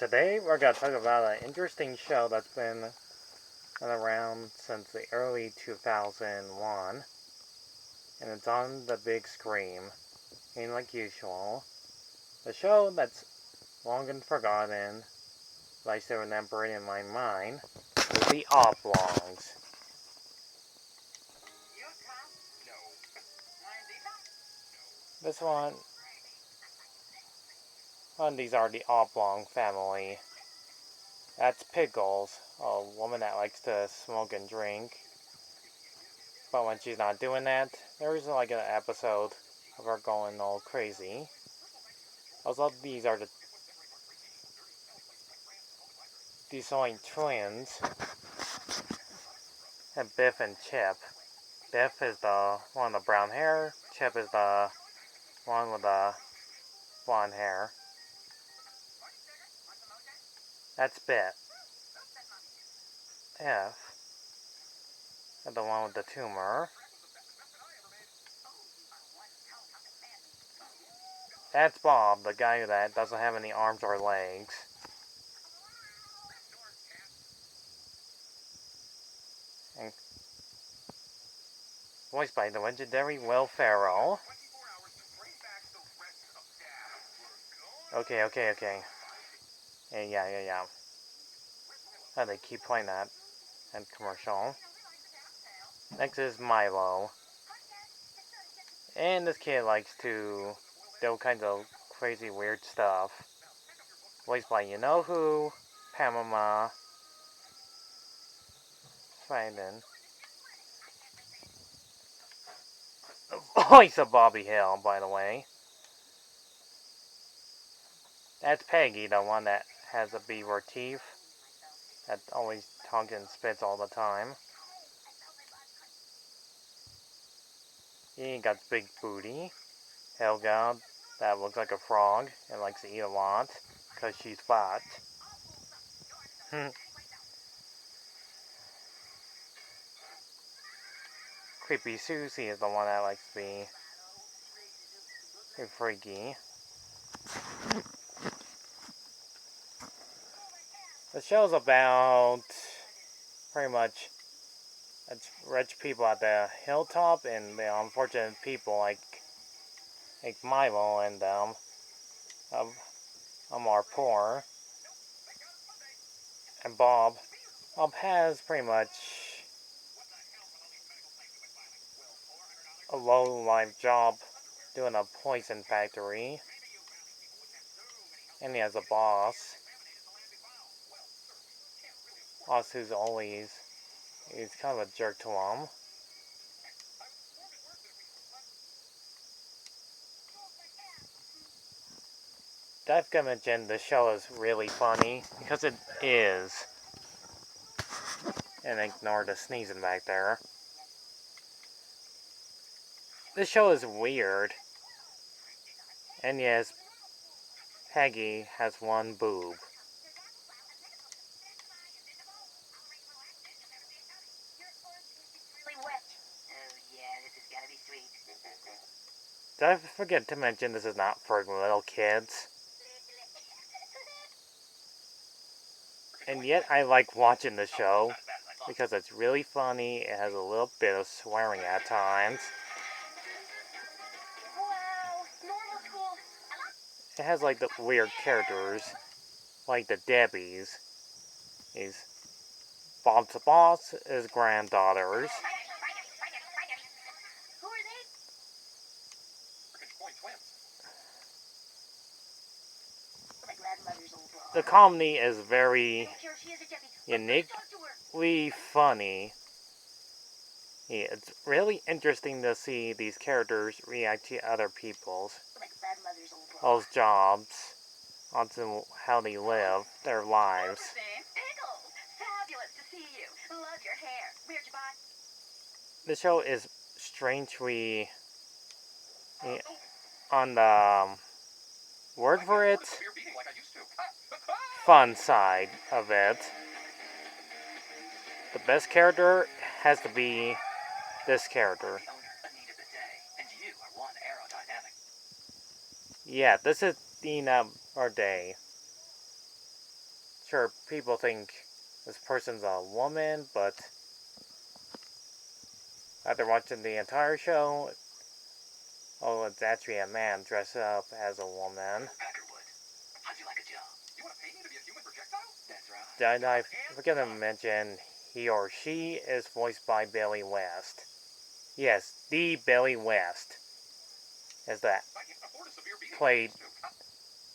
Today we're going to talk about an interesting show that's been around since the early 2001, and it's on the big screen, and like usual. The show that's long and forgotten, but I still remember it in my mind, is the Oblongs. This one these are the Oblong family. That's Pickles, a woman that likes to smoke and drink. But when she's not doing that, there's like an episode of her going all crazy. Also, these are the Desoying twins, and Biff and Chip. Biff is the one with the brown hair, Chip is the one with the blonde hair. That's Biff. F, and the one with the tumor. That's Bob, the guy that doesn't have any arms or legs. And voiced by the legendary Will Ferrell. Okay. And yeah. Oh, they keep playing that in commercial. Next is Milo. And this kid likes to do all kinds of crazy weird stuff. Voiced by you know who, Pamela Swindon. Voice of Bobby Hill, by the way. That's Peggy, the one that has a beaver teeth. That always talks and spits all the time. He got big booty. Helga, that looks like a frog and likes to eat a lot because she's fat. Creepy Susie is the one that likes to be freaky. The show's about pretty much rich people at the hilltop and the unfortunate people like Milo and them are poor. And Bob has pretty much a low-life job doing a poison factory. And he has a boss who's always, he's kind of a jerk to him. I've got to mention the show is really funny, because it is. And ignore the sneezing back there. This show is weird. And yes, Peggy has one boob. Did I forget to mention this is not for little kids? And yet I like watching the show because it's really funny. It has a little bit of swearing at times. It has like the weird characters, like the Debbies. Bob's boss is granddaughters. The comedy is very uniquely funny. Yeah, it's really interesting to see these characters react to other people's jobs, onto how they live their lives. The show is strangely on the word for it, fun side of it. The best character has to be this character. Yeah, this is Dina Day. sure people think this person's a woman, but after watching the entire show, oh, it's actually a man dressed up as a woman. Did I forget to mention he or she is voiced by Billy West? Yes, the Billy West is that played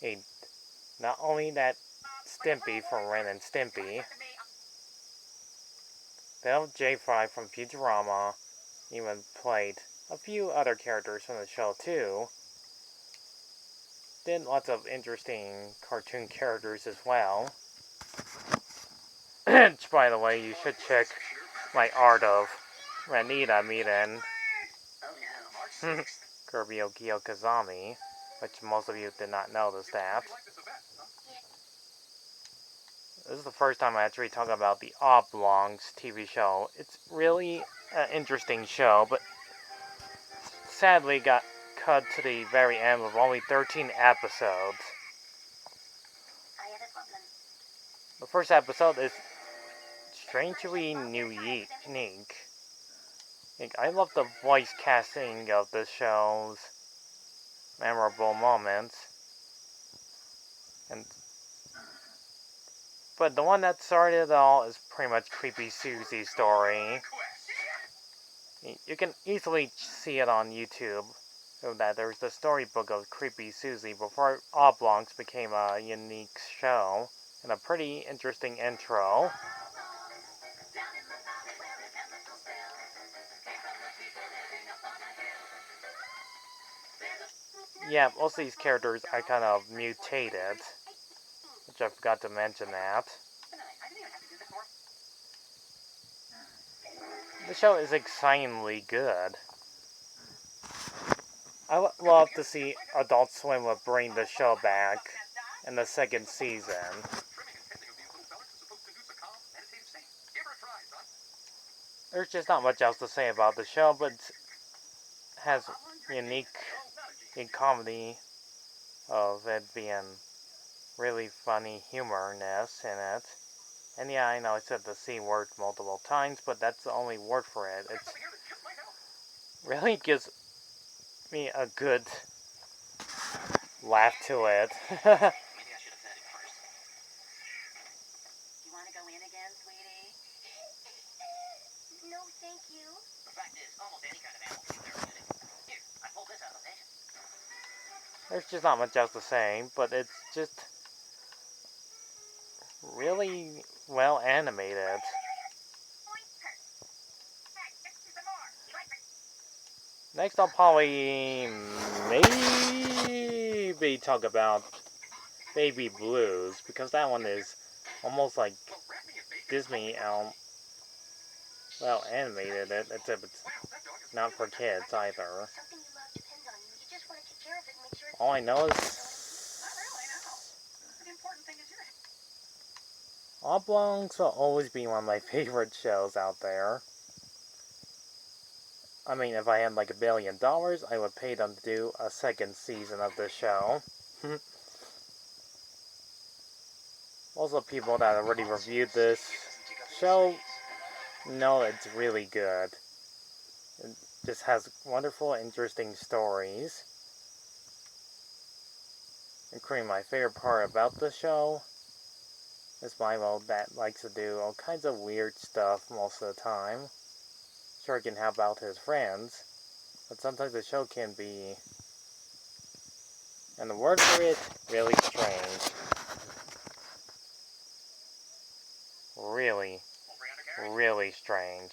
a not only that Stimpy from Ren and Stimpy, Bill J. Fry from Futurama, even played a few other characters from the show too. Did lots of interesting cartoon characters as well. Which, by the way, you should check my art of Ranita Miden, Kurbio Kiyokazami, which most of you did not notice that. This is the first time I actually talk about the Oblongs TV show. It's really an interesting show, but sadly got cut to the very end with only 13 episodes. The first episode is strangely unique. I love the voice casting of the show's memorable moments. But the one that started it all is pretty much Creepy Susie's story. You can easily see it on YouTube, that there's the storybook of Creepy Susie before Oblongs became a unique show, and a pretty interesting intro. Yeah, most of these characters are kind of mutated, which I forgot to mention that. The show is excitingly good. I would love to see Adult Swim would bring the show back in the second season. There's just not much else to say about the show, but it has unique comedy of it being really funny humorness in it. And yeah, I know I said the C word multiple times, but that's the only word for it. It really gives me a good laugh to it. There's just not much else to say, but it's just really well animated. Next I'll probably maybe talk about Baby Blues, because that one is almost like Disney well animated, except it's not for kids either. All I know is Oblongs will always be one of my favorite shows out there. I mean, if I had like $1 billion, I would pay them to do a second season of the show. Also, people that already reviewed this show know it's really good. It just has wonderful, interesting stories. Including my favorite part about the show is Milo that likes to do all kinds of weird stuff most of the time. Sure, he can help out his friends, but sometimes the show can be, and the word for it, really strange. Really, really strange.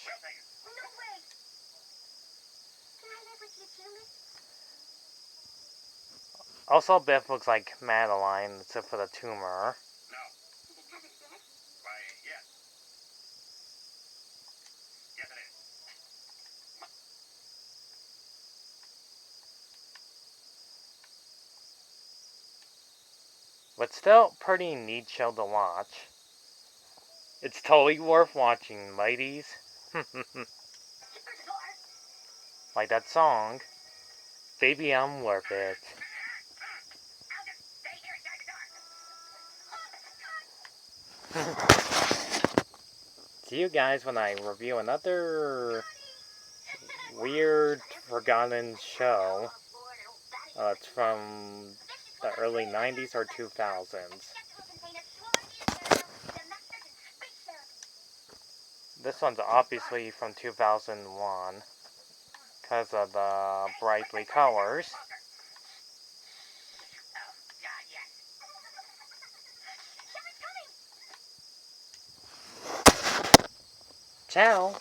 Also, Beth looks like Madeline, except for the tumor. But still, pretty neat show to watch. It's totally worth watching, ladies. Like that song, Baby I'm Worth It. See you guys when I review another weird, forgotten show. It's from the early 90s or 2000s. This one's obviously from 2001 because of the brightly colors. Ciao!